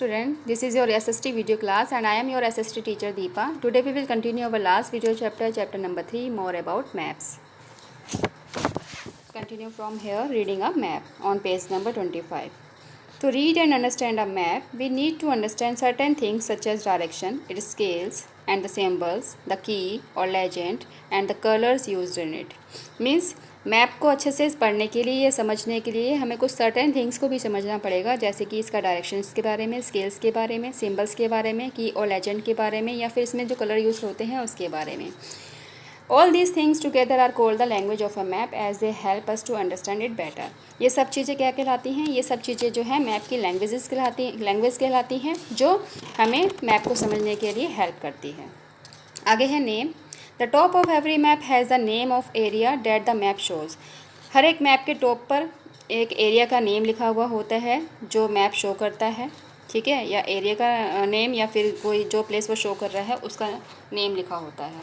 student, this is your SST video class and I am your SST teacher Deepa. Today we will continue our last video chapter number 3, more about maps. Continue from here, reading a map on page number 25. To read and understand a map, we need to understand certain things such as direction, its scales and the symbols, the key or legend and the colors used in it. Means map को अच्छे से पढ़ने के लिए या समझने के लिए हमें कुछ सर्टेन थिंग्स को भी समझना पड़ेगा, जैसे कि इसका डायरेक्शंस के बारे में, स्केल्स के बारे में, सिंबल्स के बारे में, की और लेजेंड के बारे में, या फिर इसमें जो कलर यूज़ होते हैं उसके बारे में. All these things together are called the language of a map as they help us to understand it better. ये सब चीज़ें क्या कहलाती हैं? ये सब चीज़ें जो है मैप की लैंग्वेज कहलाती हैं जो हमें मैप को समझने के लिए हेल्प करती है. आगे है name. The top of every map has the name of area that the map shows. हर एक मैप के टॉप पर एक एरिया का नेम लिखा हुआ होता है जो मैप शो करता है. ठीक है, या एरिया का नेम या फिर कोई जो प्लेस वो शो कर रहा है उसका नेम लिखा होता है.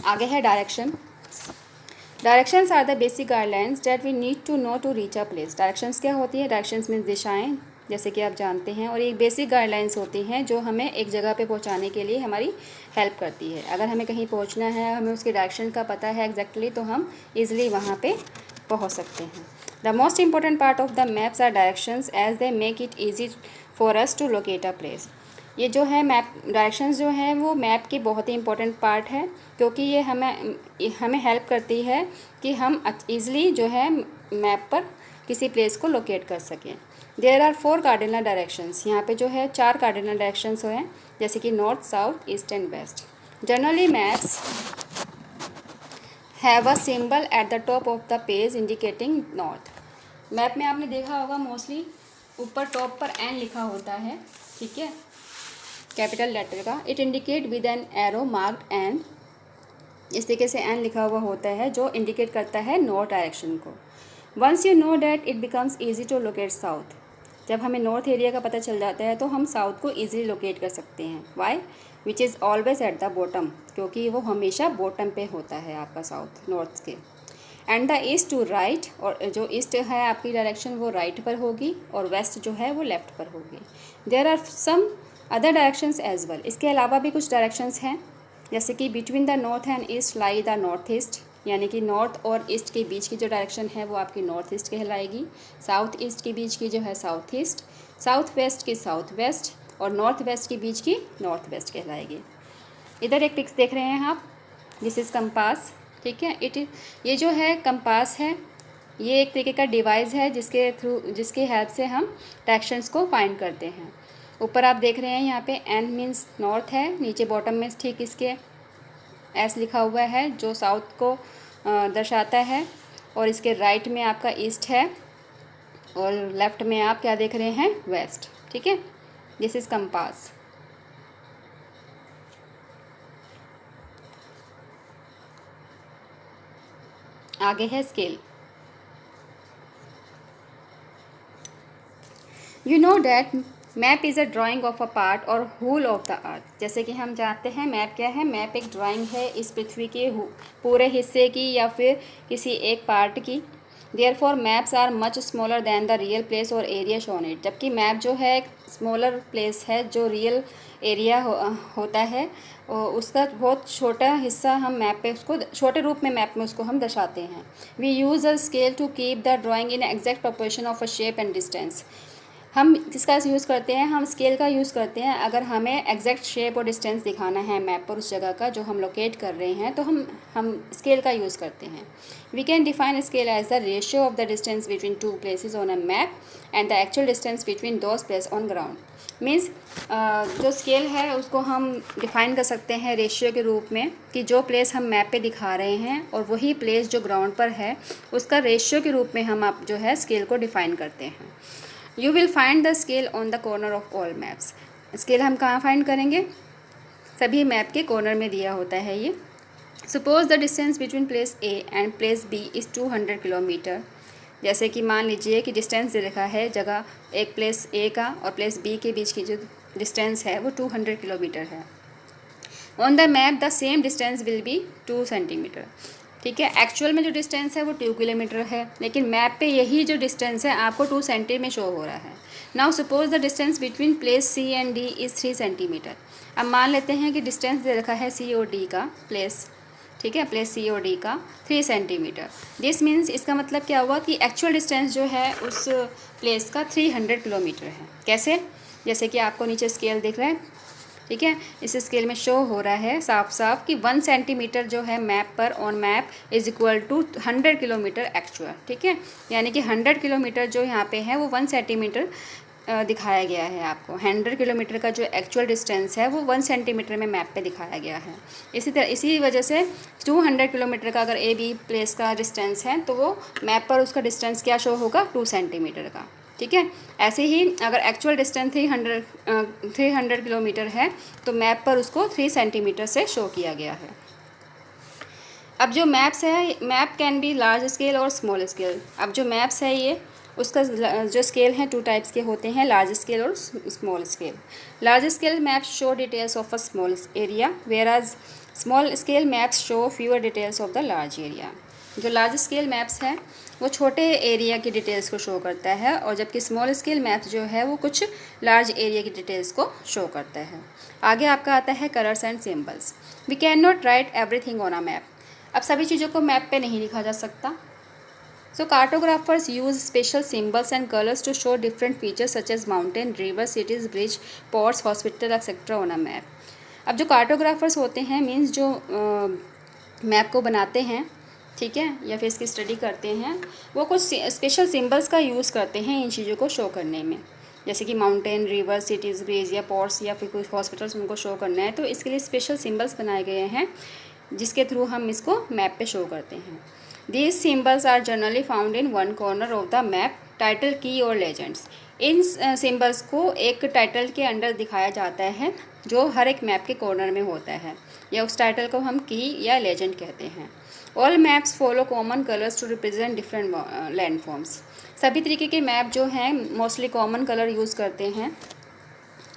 आगे है direction. Directions are the basic guidelines that we need to know to reach a place. Directions क्या होती है? डायरेक्शंस मीन्स दिशाएं, जैसे कि आप जानते हैं, और एक बेसिक गाइडलाइंस होती हैं जो हमें एक जगह पे पहुंचाने के लिए हमारी हेल्प करती है. अगर हमें कहीं पहुंचना है, हमें उसके डायरेक्शन का पता है एग्जैक्टली, तो हम ईज़िली वहाँ पे पहुँच सकते हैं. The most important part of the maps are directions as they make it easy for us to locate a place. ये जो है मैप डायरेक्शंस जो है वो मैप की बहुत ही इंपॉर्टेंट पार्ट है, क्योंकि ये हमें हेल्प करती है कि हम ईज़िली जो है मैप पर किसी प्लेस को लोकेट कर सकें. There are 4 cardinal directions. यहाँ पे जो है 4 कार्डिनल डायरेक्शंस हैं, जैसे कि north, south, east and west. Generally maps have a symbol at the top of the page indicating north. Map में आपने देखा होगा मोस्टली ऊपर टॉप पर एन लिखा होता है, ठीक है, कैपिटल लेटर का. It indicate with an arrow marked N. इस तरीके से एन लिखा हुआ होता है जो इंडिकेट करता है नॉर्थ डायरेक्शन को. Once you know that it becomes easy to locate south. जब हमें नॉर्थ एरिया का पता चल जाता है तो हम साउथ को ईजिली लोकेट कर सकते हैं. Why? Which is always at the bottom, क्योंकि वो हमेशा बॉटम पे होता है आपका साउथ नॉर्थ के. And the east to right, और जो ईस्ट है आपकी डायरेक्शन वो राइट पर होगी और वेस्ट जो है वो लेफ्ट पर होगी. There are some other directions as well. इसके अलावा भी कुछ डायरेक्शंस हैं, जैसे कि between the north and east lie the north east, यानी कि नॉर्थ और ईस्ट के बीच की जो डायरेक्शन है वो आपकी नॉर्थ ईस्ट कहलाएगी. साउथ ईस्ट के बीच की जो है साउथ ईस्ट, साउथ वेस्ट की साउथ वेस्ट, और नॉर्थ वेस्ट के बीच की नॉर्थ वेस्ट कहलाएगी. इधर एक पिक्स देख रहे हैं आप, दिस इज़ कंपास. ठीक है, ये जो है कंपास है, ये एक तरीके का डिवाइस है जिसके हेल्प से हम डायरेक्शंस को फाइंड करते हैं. ऊपर आप देख रहे हैं यहाँ पे एन मीन्स नॉर्थ है, नीचे बॉटम में ठीक इसके एस लिखा हुआ है जो साउथ को दर्शाता है, और इसके राइट में आपका ईस्ट है और लेफ्ट में आप क्या देख रहे हैं? वेस्ट. ठीक है, दिस इज़ कंपास. आगे है scale. You know that map is a drying of a part और होल ऑफ द अर्थ. जैसे कि हम जानते हैं मैप क्या है? मैप एक ड्राइंग है इस पृथ्वी के पूरे हिस्से की या फिर किसी एक पार्ट की. Therefore maps are much smaller than the real place और एरिया शोन इट. जबकि मैप जो है एक स्मॉलर प्लेस है, जो रियल एरिया होता है उसका बहुत छोटा हिस्सा हम मैप पे उसको छोटे रूप में मैप में उसको हम दर्शाते हैं. We use a scale to keep the drawing in exact proportion of a shape and distance. हम किसका यूज़ करते हैं? हम स्केल का यूज़ करते हैं. अगर हमें एग्जैक्ट शेप और डिस्टेंस दिखाना है मैप पर उस जगह का जो हम लोकेट कर रहे हैं, तो हम स्केल का यूज़ करते हैं. We can define scale as the ratio of the distance between 2 places on a map and the actual distance between those place on ground. Means जो स्केल है उसको हम डिफ़ाइन कर सकते हैं रेशियो के रूप में, कि जो प्लेस हम मैप पे दिखा रहे हैं और वही प्लेस जो ग्राउंड पर है उसका रेशियो के रूप में हम आप जो है स्केल को डिफ़ाइन करते हैं. You will find the scale on the corner of all maps. Scale हम कहाँ फाइंड करेंगे? सभी मैप के कॉर्नर में दिया होता है ये. Suppose the distance between place A and place B is 200 kilometre. जैसे कि मान लीजिए कि डिस्टेंस दे रखा है जगह एक प्लेस ए का और प्लेस बी के बीच की जो डिस्टेंस है वो 200 किलोमीटर है. On the map the same distance will be 2 centimetre. ठीक है। एक्चुअल में जो डिस्टेंस है वो 2 किलोमीटर है, लेकिन मैप पे यही जो डिस्टेंस है आपको 2 सेंटी में शो हो रहा है। Now suppose the distance between place C and D is 3 centimetre. अब मान लेते हैं कि डिस्टेंस दे रखा है सी और डी का, प्लेस, ठीक है, प्लेस सी और डी का 3 सेंटीमीटर। दिस मीन्स, इसका मतलब क्या हुआ कि एक्चुअल डिस्टेंस जो है उस प्लेस का 300 किलोमीटर है। कैसे? जैसे कि आपको नीचे स्केल दिख रहा है, ठीक है, इस स्केल में शो हो रहा है साफ साफ कि 1 सेंटीमीटर जो है मैप पर on map is equal to 100 kilometre actual. ठीक है, यानी कि 100 किलोमीटर जो यहाँ पे है वो 1 सेंटीमीटर दिखाया गया है आपको। 100 किलोमीटर का जो एक्चुअल डिस्टेंस है वो 1 सेंटीमीटर में मैप पे दिखाया गया है। इसी वजह से 200 किलोमीटर का अगर ए बी प्लेस का डिस्टेंस है तो वो मैप पर उसका डिस्टेंस क्या शो होगा, 2 सेंटीमीटर का। ठीक है, ऐसे ही अगर एक्चुअल डिस्टेंस 300 किलोमीटर है तो मैप पर उसको 3 सेंटीमीटर से शो किया गया है। अब जो मैप्स है, map can be large scale और स्मॉल स्केल। अब जो मैप्स है ये उसका जो स्केल हैं 2 टाइप्स के होते हैं, लार्ज स्केल और small scale. Large scale maps show details of a small area, whereas small scale maps show fewer details of the large area. जो लार्ज स्केल मैप्स हैं वो छोटे एरिया की डिटेल्स को शो करता है, और जबकि स्मॉल स्केल मैप्स जो है वो कुछ लार्ज एरिया की डिटेल्स को शो करता है। आगे आपका आता है colours and symbols. We can not write everything on a map. अब सभी चीज़ों को मैप पे नहीं लिखा जा सकता। So cartographers use special symbols and colors to show different features such as mountain, rivers, cities, bridge, ports, hospital, etc. on a map. अब जो कार्टोग्राफर्स होते हैं मीन्स जो मैप को बनाते हैं, ठीक है, या फिर इसकी स्टडी करते हैं, वो कुछ स्पेशल सिंबल्स का यूज़ करते हैं इन चीज़ों को शो करने में। जैसे कि माउंटेन, रिवर, सिटीज़, ब्रिज या पोर्ट्स या फिर कुछ हॉस्पिटल्स उनको शो करना है, तो इसके लिए स्पेशल सिंबल्स बनाए गए हैं जिसके थ्रू हम इसको मैप पे शो करते हैं। These symbols are generally found in one corner of the map, title, की और लेजेंड्स। इन सिंबल्स को एक टाइटल के अंडर दिखाया जाता है जो हर एक मैप के कॉर्नर में होता है, या उस टाइटल को हम की या लेजेंड कहते हैं। All maps follow common colours to represent different landforms. सभी तरीके के मैप जो हैं मोस्टली कॉमन कलर यूज़ करते हैं,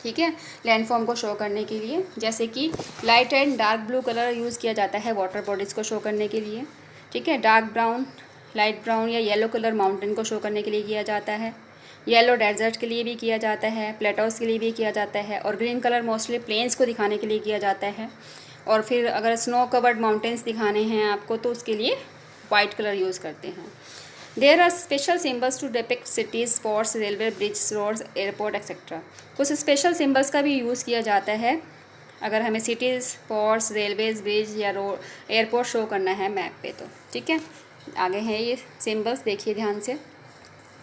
ठीक है, लैंडफॉर्म को शो करने के लिए। जैसे कि light and dark blue colour use किया जाता है वाटर बॉडीज़ को शो करने के लिए, ठीक है। डार्क ब्राउन, लाइट ब्राउन या येलो कलर माउंटेन को शो करने के लिए किया जाता है। येलो डेजर्ट के लिए भी किया जाता है, प्लेटोस के लिए भी किया जाता है, और ग्रीन कलर मोस्टली प्लेन्स को दिखाने के लिए किया जाता है। और फिर अगर स्नो कवर्ड माउंटेन्स दिखाने हैं आपको तो उसके लिए वाइट कलर यूज़ करते हैं। There are special symbols to depict cities, spots, railway, bridge, roads, airport etcetera. कुछ स्पेशल सिम्बल्स का भी यूज़ किया जाता है अगर हमें सिटीज़, पोर्ट्स, रेलवेज़, ब्रिज या रोड, एयरपोर्ट शो करना है मैप पे तो, ठीक है। आगे है ये सिंबल्स, देखिए ध्यान से।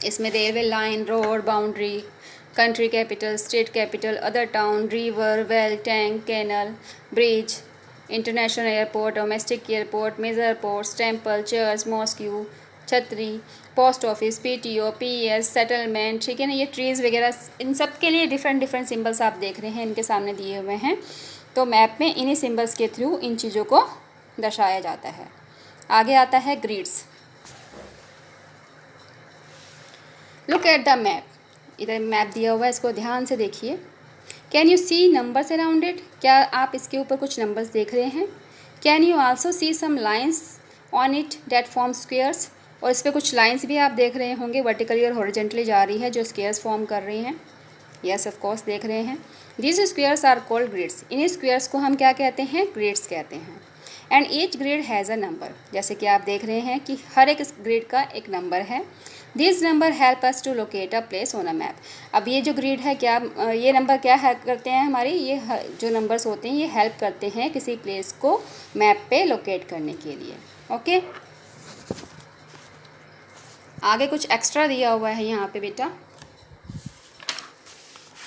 इसमें railway line, road, boundary, country capital, state capital, other town, river, well, tank, canal, bridge, international airport, domestic airport, major ports, temple, church, mosque, छतरी, post office, PTO, PS, settlement, ठीक है ना। ये ट्रीज़ वगैरह, इन सब के लिए डिफरेंट डिफरेंट सिंबल्स आप देख रहे हैं, इनके सामने दिए हुए हैं। तो मैप में इन्हीं सिंबल्स के थ्रू इन चीज़ों को दर्शाया जाता है। आगे आता है grids. Look at the map. इधर मैप दिया हुआ है, इसको ध्यान से देखिए। Can you see numbers around it? क्या आप इसके ऊपर कुछ नंबर्स देख रहे हैं? Can you also see some lines on it that form squares? और इस पर कुछ लाइंस भी आप देख रहे होंगे, वर्टिकली और हॉरिजेंटली जा रही है, जो स्क्वेयर्स फॉर्म कर रही हैं। यस, ऑफ कोर्स देख रहे हैं। These squares are called grids. इन्हीं स्क्वेयर्स को हम क्या कहते हैं? ग्रिड्स कहते हैं। And each grid has a number. जैसे कि आप देख रहे हैं कि हर एक ग्रिड का एक नंबर है। This number help us to locate a place on a map. अब ये जो ग्रिड है, क्या ये नंबर क्या हेल्प करते हैं हमारी? ये जो नंबर्स होते हैं ये हेल्प करते हैं किसी प्लेस को मैप पे लोकेट करने के लिए। ओके, आगे कुछ एक्स्ट्रा दिया हुआ है यहाँ पे बेटा।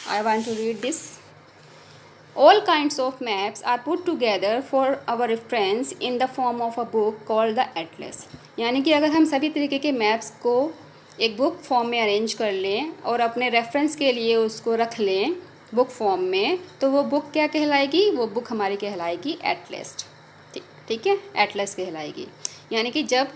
I want to read this. All kinds of maps are put together for our reference in the form of a book called the atlas. यानी कि अगर हम सभी तरीके के मैप्स को एक बुक फॉर्म में अरेंज कर लें और अपने रेफरेंस के लिए उसको रख लें बुक फॉर्म में, तो वो बुक क्या कहलाएगी? वो बुक हमारी कहलाएगी एटलस। ठीक है, एटलस कहलाएगी। यानी कि जब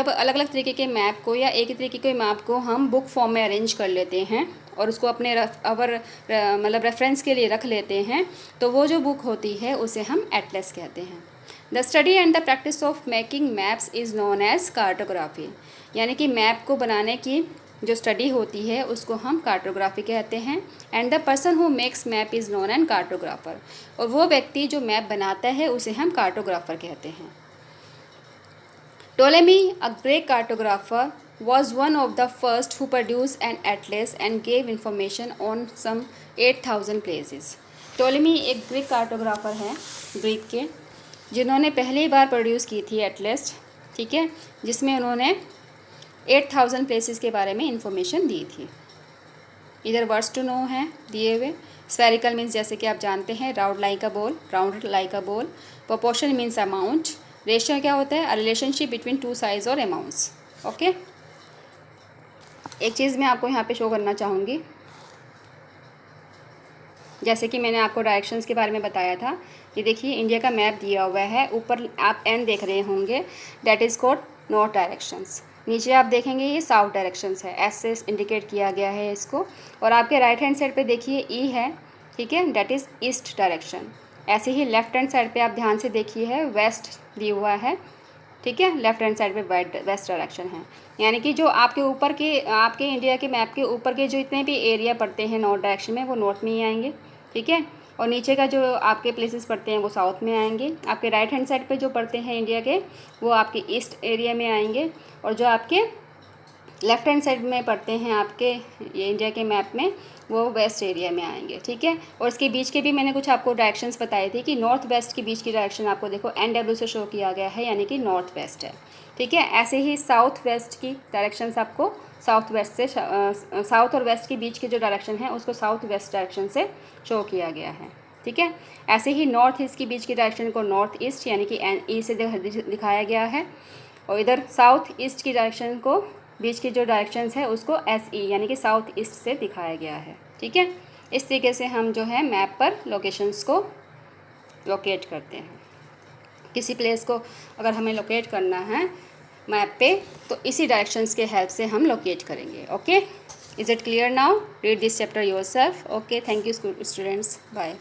अलग अलग तरीके के मैप को या एक ही तरीके के मैप को हम बुक फॉर्म में अरेंज कर लेते हैं और उसको अपने मतलब रेफरेंस के लिए रख लेते हैं, तो वो जो बुक होती है उसे हम एटलस कहते हैं। The study and the practice of making maps is known as cartography, यानी कि मैप को बनाने की जो स्टडी होती है उसको हम कार्टोग्राफी कहते हैं। And the person who makes map is known an cartographer, और वो व्यक्ति जो मैप बनाता है उसे हम कार्टोग्राफर कहते हैं। Ptolemy, a Greig cartographer, was one of the first who produced an atlas and gave information on some 8,000 places. Ptolemy एक ग्रीक कार्टोग्राफर है, ग्रीक के, जिन्होंने पहली बार प्रोड्यूस की थी एटलस, ठीक है, जिसमें उन्होंने 8,000 प्लेसेस के बारे में इंफॉर्मेशन दी थी। इधर वर्ड्स टू नो हैं दिए हुए। स्फेरिकल मीन्स जैसे कि आप जानते हैं round like a ball, round like a ball. Proportion means amount. Ratio क्या होता है? A relationship between two size और अमाउंट्स। ओके, एक चीज़ मैं आपको यहाँ पे शो करना चाहूँगी, जैसे कि मैंने आपको डायरेक्शंस के बारे में बताया था। ये देखिए इंडिया का मैप दिया हुआ है, ऊपर आप एन देख रहे होंगे, that is called north directions. नीचे आप देखेंगे ये साउथ डायरेक्शंस है, एस से इंडिकेट किया गया है इसको। और आपके राइट हैंड साइड पे देखिए ई है, ठीक है, डैट इज़ ईस्ट डायरेक्शन। ऐसे ही लेफ्ट हैंड साइड पे आप ध्यान से देखिए है, वेस्ट दिया हुआ है, ठीक है, लेफ्ट हैंड साइड पे वेस्ट डायरेक्शन है। यानी कि जो आपके ऊपर के, आपके इंडिया के मैप के ऊपर के जो इतने भी एरिया पड़ते हैं नॉर्थ डायरेक्शन में, वो नॉर्थ में ही आएंगे, ठीक है। और नीचे का जो आपके प्लेसेस पड़ते हैं वो साउथ में आएंगे। आपके राइट हैंड साइड पे जो पड़ते हैं इंडिया के, वो आपके ईस्ट एरिया में आएंगे। और जो आपके लेफ्ट हैंड साइड में पड़ते हैं आपके ये इंडिया के मैप में, वो वेस्ट एरिया में आएंगे, ठीक है। और इसके बीच के भी मैंने कुछ आपको डायरेक्शंस बताए थे कि नॉर्थ वेस्ट के बीच की डायरेक्शन आपको देखो NW से शो किया गया है, यानी कि नॉर्थ वेस्ट है, ठीक है। ऐसे ही साउथ वेस्ट की डायरेक्शंस आपको साउथ वेस्ट से साउथ और वेस्ट के बीच की जो डायरेक्शन है उसको साउथ वेस्ट डायरेक्शन से शो किया गया है, ठीक है। ऐसे ही नॉर्थ ईस्ट के बीच की डायरेक्शन को नॉर्थ ईस्ट यानी कि NE से दिखाया गया है। और इधर साउथ ईस्ट की डायरेक्शन को, बीच की जो डायरेक्शंस है उसको SE यानी कि साउथ ईस्ट से दिखाया गया है, ठीक है। इस तरीके से हम जो है मैप पर लोकेशंस को लोकेट करते हैं। किसी प्लेस को अगर हमें लोकेट करना है मैप पे, तो इसी डायरेक्शंस के हेल्प से हम लोकेट करेंगे। Okay, is it clear now? Read this chapter yourself. Okay, thank you students, bye.